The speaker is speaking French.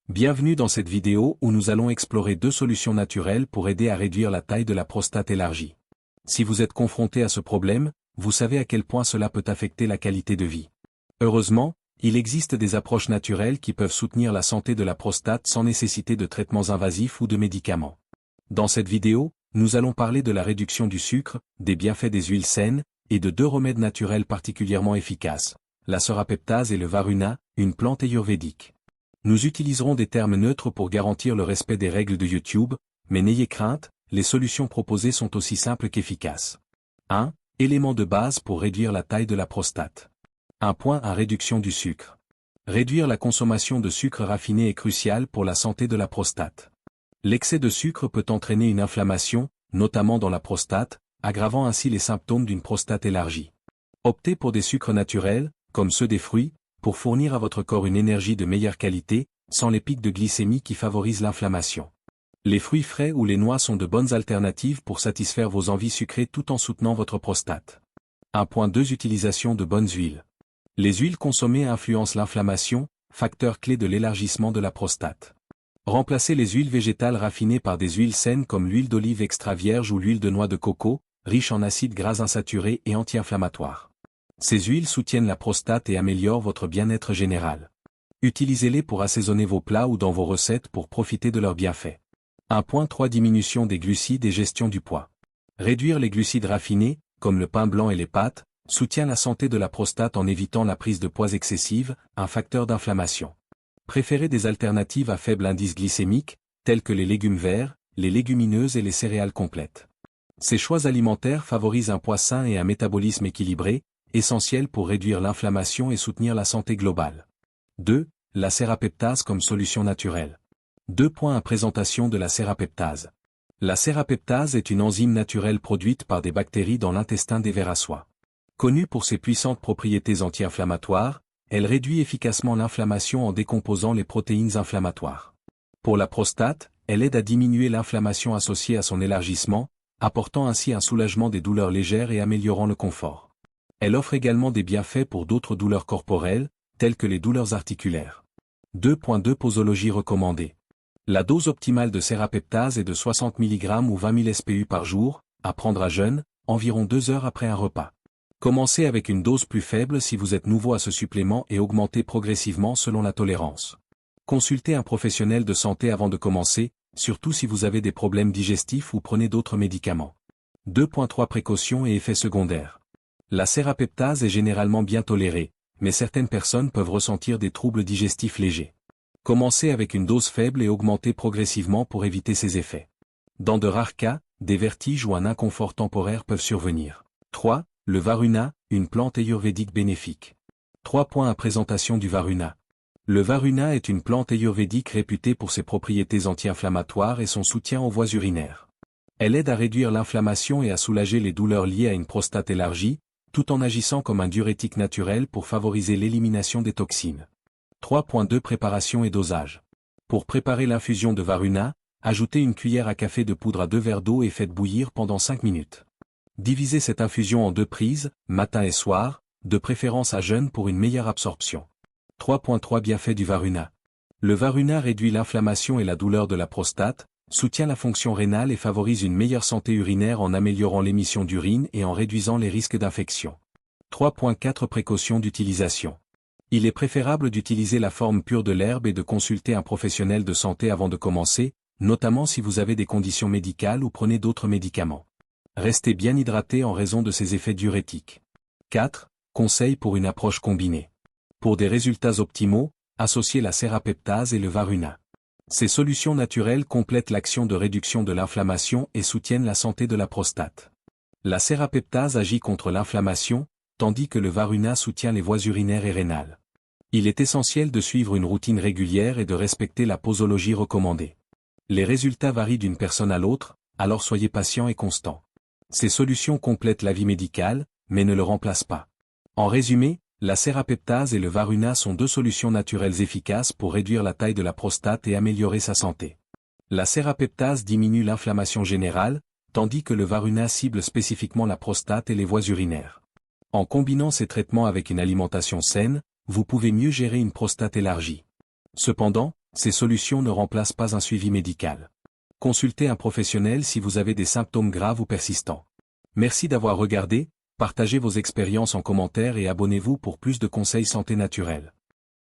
Bienvenue dans cette vidéo où nous allons explorer deux solutions naturelles pour aider à réduire la taille de la prostate élargie. Si vous êtes confronté à ce problème, vous savez à quel point cela peut affecter la qualité de vie. Heureusement, il existe des approches naturelles qui peuvent soutenir la santé de la prostate sans nécessiter de traitements invasifs ou de médicaments. Dans cette vidéo, nous allons parler de la réduction du sucre, des bienfaits des huiles saines, et de deux remèdes naturels particulièrement efficaces, la serrapeptase et le varuna, une plante ayurvédique. Nous utiliserons des termes neutres pour garantir le respect des règles de YouTube, mais n'ayez crainte, les solutions proposées sont aussi simples qu'efficaces. 1. Élément de base pour réduire la taille de la prostate. 1 point à réduction du sucre. Réduire la consommation de sucre raffiné est crucial pour la santé de la prostate. L'excès de sucre peut entraîner une inflammation, notamment dans la prostate, aggravant ainsi les symptômes d'une prostate élargie. Optez pour des sucres naturels, comme ceux des fruits, pour fournir à votre corps une énergie de meilleure qualité, sans les pics de glycémie qui favorisent l'inflammation. Les fruits frais ou les noix sont de bonnes alternatives pour satisfaire vos envies sucrées tout en soutenant votre prostate. 1.2 Utilisation de bonnes huiles. Les huiles consommées influencent l'inflammation, facteur clé de l'élargissement de la prostate. Remplacez les huiles végétales raffinées par des huiles saines comme l'huile d'olive extra vierge ou l'huile de noix de coco, riche en acides gras insaturés et anti-inflammatoires. Ces huiles soutiennent la prostate et améliorent votre bien-être général. Utilisez-les pour assaisonner vos plats ou dans vos recettes pour profiter de leurs bienfaits. 1.3 Diminution des glucides et gestion du poids. Réduire les glucides raffinés, comme le pain blanc et les pâtes, soutient la santé de la prostate en évitant la prise de poids excessive, un facteur d'inflammation. Préférez des alternatives à faible indice glycémique, telles que les légumes verts, les légumineuses et les céréales complètes. Ces choix alimentaires favorisent un poids sain et un métabolisme équilibré, essentiel pour réduire l'inflammation et soutenir la santé globale. 2. La serrapeptase comme solution naturelle. 2 points à présentation de la serrapeptase. La serrapeptase est une enzyme naturelle produite par des bactéries dans l'intestin des vers à soie. Connue pour ses puissantes propriétés anti-inflammatoires, elle réduit efficacement l'inflammation en décomposant les protéines inflammatoires. Pour la prostate, elle aide à diminuer l'inflammation associée à son élargissement, apportant ainsi un soulagement des douleurs légères et améliorant le confort. Elle offre également des bienfaits pour d'autres douleurs corporelles, telles que les douleurs articulaires. 2.2 Posologie recommandée. La dose optimale de serrapeptase est de 60 mg ou 20 000 SPU par jour, à prendre à jeûne, environ 2 heures après un repas. Commencez avec une dose plus faible si vous êtes nouveau à ce supplément et augmentez progressivement selon la tolérance. Consultez un professionnel de santé avant de commencer, surtout si vous avez des problèmes digestifs ou prenez d'autres médicaments. 2.3 Précautions et effets secondaires. La serrapeptase est généralement bien tolérée, mais certaines personnes peuvent ressentir des troubles digestifs légers. Commencez avec une dose faible et augmentez progressivement pour éviter ces effets. Dans de rares cas, des vertiges ou un inconfort temporaire peuvent survenir. 3. Le varuna, une plante ayurvédique bénéfique. 3 points à présentation du varuna. Le varuna est une plante ayurvédique réputée pour ses propriétés anti-inflammatoires et son soutien aux voies urinaires. Elle aide à réduire l'inflammation et à soulager les douleurs liées à une prostate élargie, tout en agissant comme un diurétique naturel pour favoriser l'élimination des toxines. 3.2 Préparation et dosage. Pour préparer l'infusion de varuna, ajoutez une cuillère à café de poudre à 2 verres d'eau et faites bouillir pendant 5 minutes. Divisez cette infusion en 2 prises, matin et soir, de préférence à jeûne pour une meilleure absorption. 3.3 Bienfaits du varuna. Le varuna réduit l'inflammation et la douleur de la prostate, soutient la fonction rénale et favorise une meilleure santé urinaire en améliorant l'émission d'urine et en réduisant les risques d'infection. 3.4 Précautions d'utilisation. Il est préférable d'utiliser la forme pure de l'herbe et de consulter un professionnel de santé avant de commencer, notamment si vous avez des conditions médicales ou prenez d'autres médicaments. Restez bien hydraté en raison de ses effets diurétiques. 4. Conseils pour une approche combinée. Pour des résultats optimaux, associez la serrapeptase et le varuna. Ces solutions naturelles complètent l'action de réduction de l'inflammation et soutiennent la santé de la prostate. La serrapeptase agit contre l'inflammation, tandis que le varuna soutient les voies urinaires et rénales. Il est essentiel de suivre une routine régulière et de respecter la posologie recommandée. Les résultats varient d'une personne à l'autre, alors soyez patient et constant. Ces solutions complètent l'avis médical, mais ne le remplacent pas. En résumé, la serrapeptase et le varuna sont deux solutions naturelles efficaces pour réduire la taille de la prostate et améliorer sa santé. La serrapeptase diminue l'inflammation générale, tandis que le varuna cible spécifiquement la prostate et les voies urinaires. En combinant ces traitements avec une alimentation saine, vous pouvez mieux gérer une prostate élargie. Cependant, Ces solutions ne remplacent pas un suivi médical. Consultez un professionnel si vous avez des symptômes graves ou persistants. Merci d'avoir regardé, partagez vos expériences en commentaire et abonnez-vous pour plus de conseils santé naturelle.